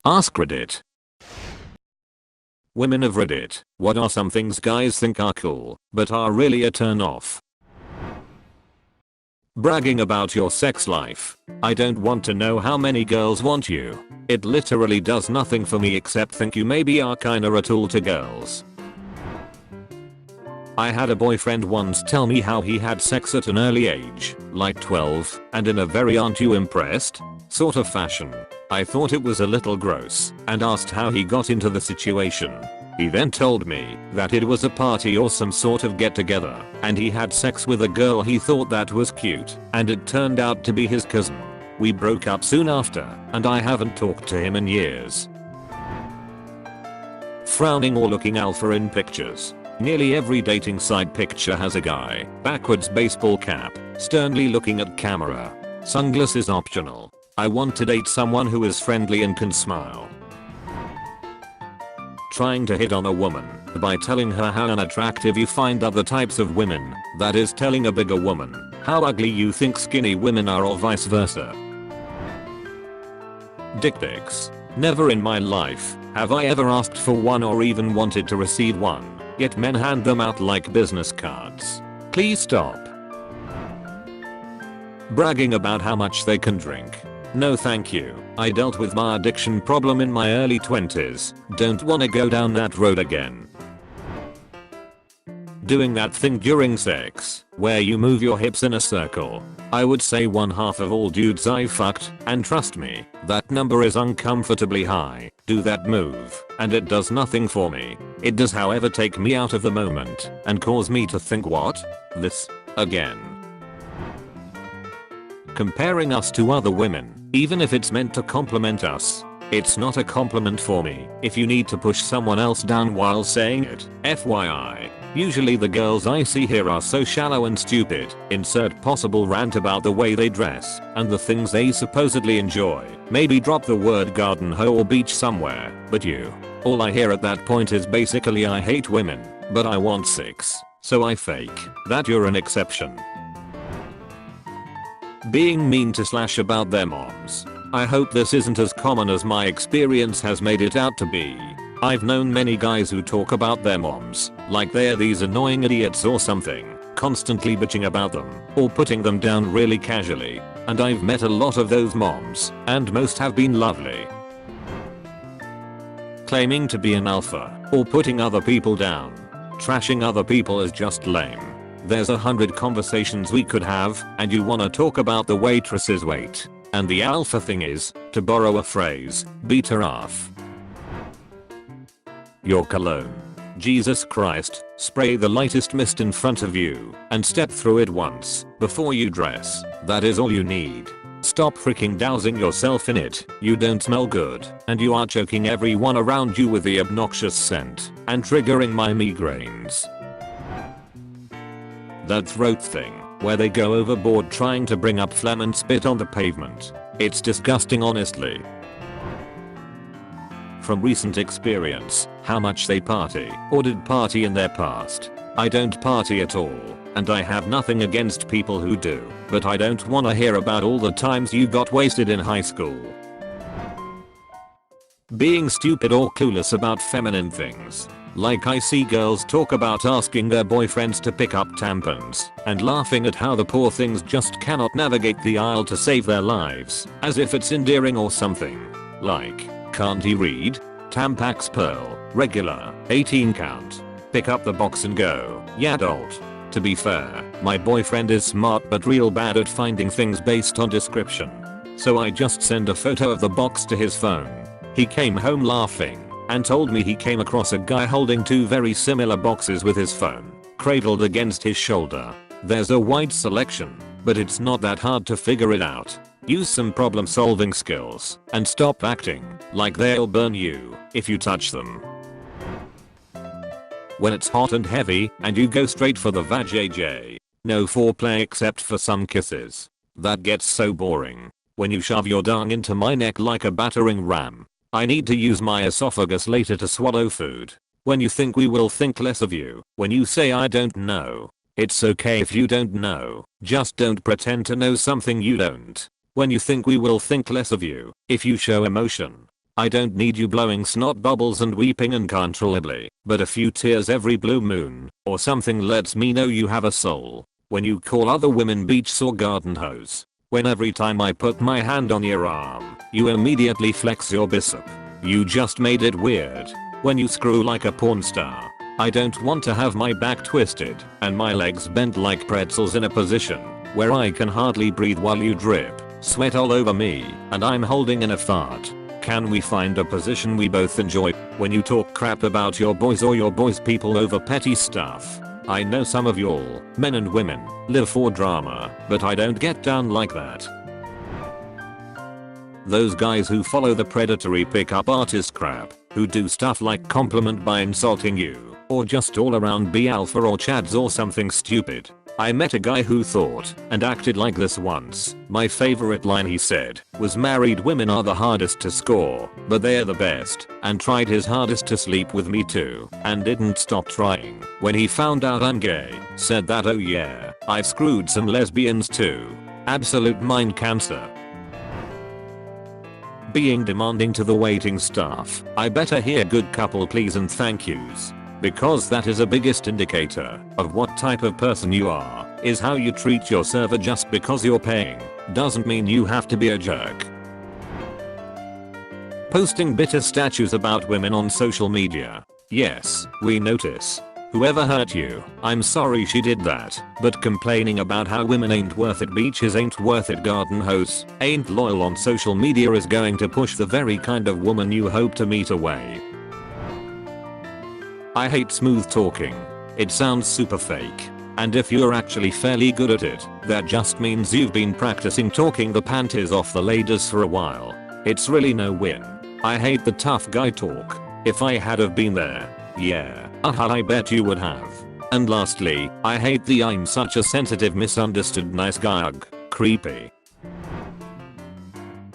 AskReddit. Women of Reddit, what are some things guys think are cool, but are really a turn off? Bragging about your sex life. I don't want to know how many girls want you. It literally does nothing for me except think you maybe are kinda a tool to girls. I had a boyfriend once tell me how he had sex at an early age, like 12, and in a very aren't you impressed sort of fashion. I thought it was a little gross and asked how he got into the situation. He then told me that it was a party or some sort of get together and he had sex with a girl he thought that was cute and it turned out to be his cousin. We broke up soon after and I haven't talked to him in years. Frowning or looking alpha in pictures. Nearly every dating site picture has a guy, backwards baseball cap, sternly looking at camera. Sunglasses optional. I want to date someone who is friendly and can smile. Trying to hit on a woman by telling her how unattractive you find other types of women, that is telling a bigger woman how ugly you think skinny women are or vice versa. Dick pics. Never in my life have I ever asked for one or even wanted to receive one, yet men hand them out like business cards. Please stop. Bragging about how much they can drink. No thank you. I dealt with my addiction problem in my early 20s. Don't wanna go down that road again. Doing that thing during sex, where you move your hips in a circle. I would say 1/2 of all dudes I've fucked, and trust me, that number is uncomfortably high, do that move, and it does nothing for me. It does however take me out of the moment, and cause me to think what? This? Again. Comparing us to other women, even if it's meant to compliment us. It's not a compliment for me if you need to push someone else down while saying it. FYI. Usually the girls I see here are so shallow and stupid. Insert possible rant about the way they dress and the things they supposedly enjoy. Maybe drop the word garden hoe or beach somewhere, but you. All I hear at that point is basically I hate women, but I want sex, so I fake that you're an exception. Being mean to slash about their moms. I hope this isn't as common as my experience has made it out to be. I've known many guys who talk about their moms like they're these annoying idiots or something, constantly bitching about them or putting them down really casually, and I've met a lot of those moms and most have been lovely. Claiming to be an alpha or putting other people down. Trashing other people is just lame. There's 100 conversations we could have and you wanna talk about the waitress's weight. And the alpha thing is, to borrow a phrase, beat her off. Your cologne. Jesus Christ, spray the lightest mist in front of you and step through it once before you dress. That is all you need. Stop freaking dousing yourself in it. You don't smell good and you are choking everyone around you with the obnoxious scent and triggering my migraines. That throat thing, where they go overboard trying to bring up phlegm and spit on the pavement. It's disgusting honestly. From recent experience, how much they party or did party in their past. I don't party at all, and I have nothing against people who do, but I don't wanna hear about all the times you got wasted in high school. Being stupid or clueless about feminine things. Like I see girls talk about asking their boyfriends to pick up tampons and laughing at how the poor things just cannot navigate the aisle to save their lives, as if it's endearing or something. Like, can't he read? Tampax Pearl, regular, 18 count. Pick up the box and go, yeah adult. To be fair, my boyfriend is smart but real bad at finding things based on description. So I just send a photo of the box to his phone. He came home laughing and told me he came across a guy holding two very similar boxes with his phone cradled against his shoulder. There's a wide selection, but it's not that hard to figure it out. Use some problem solving skills and stop acting like they'll burn you if you touch them. When it's hot and heavy and you go straight for the vajayjay. No foreplay except for some kisses. That gets so boring. When you shove your dung into my neck like a battering ram. I need to use my esophagus later to swallow food. When you think we will think less of you. When you say I don't know. It's okay if you don't know. Just don't pretend to know something you don't. When you think we will think less of you if you show emotion. I don't need you blowing snot bubbles and weeping uncontrollably, but a few tears every blue moon, or something lets me know you have a soul. When you call other women beach or garden hose. When every time I put my hand on your arm, you immediately flex your bicep. You just made it weird. When you screw like a porn star. I don't want to have my back twisted and my legs bent like pretzels in a position where I can hardly breathe while you drip sweat all over me and I'm holding in a fart. Can we find a position we both enjoy? When you talk crap about your boys or your boys' people over petty stuff. I know some of y'all, men and women, live for drama, but I don't get down like that. Those guys who follow the predatory pickup artist crap, who do stuff like compliment by insulting you, or just all around be alpha or chads or something stupid. I met a guy who thought and acted like this once. My favorite line he said was married women are the hardest to score, but they're the best, and tried his hardest to sleep with me too, and didn't stop trying. When he found out I'm gay, said that oh yeah, I've screwed some lesbians too. Absolute mind cancer. Being demanding to the waiting staff, I better hear good couple please and thank yous. Because that is a biggest indicator of what type of person you are, is how you treat your server. Just because you're paying doesn't mean you have to be a jerk. Posting bitter statues about women on social media. Yes, we notice. Whoever hurt you, I'm sorry she did that, but complaining about how women ain't worth it, beaches ain't worth it, garden hose ain't loyal on social media is going to push the very kind of woman you hope to meet away. I hate smooth talking. It sounds super fake. And if you're actually fairly good at it, that just means you've been practicing talking the panties off the ladies for a while. It's really no win. I hate the tough guy talk. If I had have been there, yeah, I bet you would have. And lastly, I hate the I'm such a sensitive misunderstood nice guy ugh, creepy.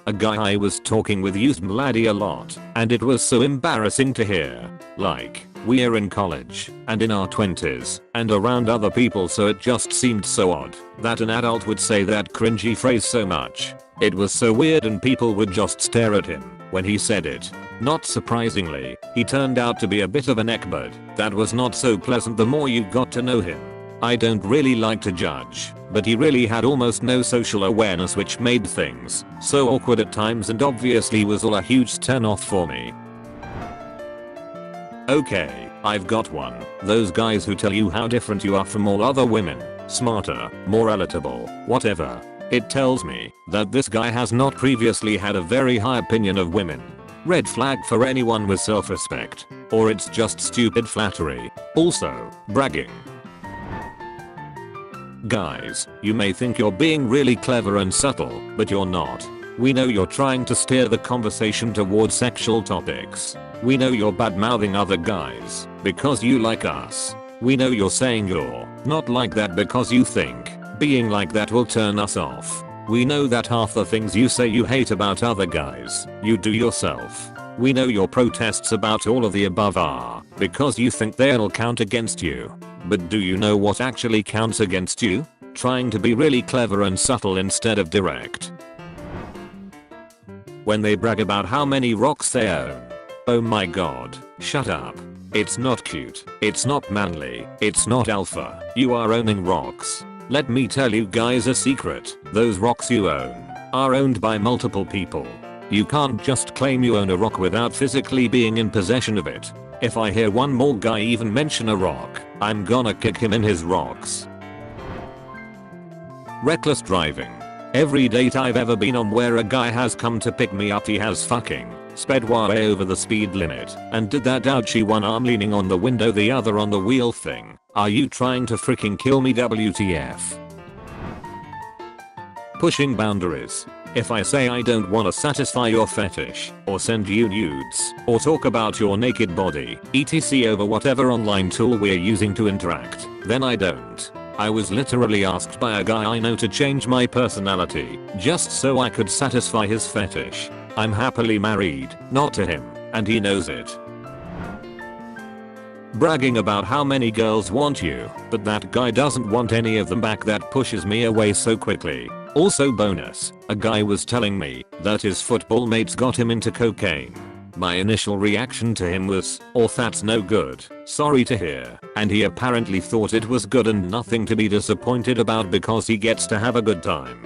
A guy I was talking with used bloody a lot, and it was so embarrassing to hear. Like, we're in college, and in our 20s, and around other people, so it just seemed so odd that an adult would say that cringy phrase so much. It was so weird and people would just stare at him when he said it. Not surprisingly, he turned out to be a bit of a neckbird that was not so pleasant the more you got to know him. I don't really like to judge, but he really had almost no social awareness, which made things so awkward at times and obviously was all a huge turn off for me. Okay, I've got one. Those guys who tell you how different you are from all other women, smarter, more relatable, whatever. It tells me that this guy has not previously had a very high opinion of women. Red flag for anyone with self-respect. Or it's just stupid flattery. Also, bragging. Guys, you may think you're being really clever and subtle, but you're not. We know you're trying to steer the conversation towards sexual topics. We know you're bad-mouthing other guys because you like us. We know you're saying you're not like that because you think being like that will turn us off. We know that half the things you say you hate about other guys, you do yourself. We know your protests about all of the above are because you think they'll count against you. But do you know what actually counts against you? Trying to be really clever and subtle instead of direct. When they brag about how many rocks they own. Oh my god, shut up. It's not cute, it's not manly, it's not alpha, you are owning rocks. Let me tell you guys a secret, those rocks you own are owned by multiple people. You can't just claim you own a rock without physically being in possession of it. If I hear one more guy even mention a rock, I'm gonna kick him in his rocks. Reckless driving. Every date I've ever been on where a guy has come to pick me up, he has fucking sped way over the speed limit and did that ouchie one arm leaning on the window the other on the wheel thing. Are you trying to freaking kill me? WTF? Pushing boundaries. If I say I don't want to satisfy your fetish, or send you nudes, or talk about your naked body, etc. over whatever online tool we're using to interact, then I don't. I was literally asked by a guy I know to change my personality, just so I could satisfy his fetish. I'm happily married, not to him, and he knows it. Bragging about how many girls want you, but that guy doesn't want any of them back, that pushes me away so quickly. Also bonus, a guy was telling me that his football mates got him into cocaine. My initial reaction to him was, "Oh, that's no good, sorry to hear," and he apparently thought it was good and nothing to be disappointed about because he gets to have a good time.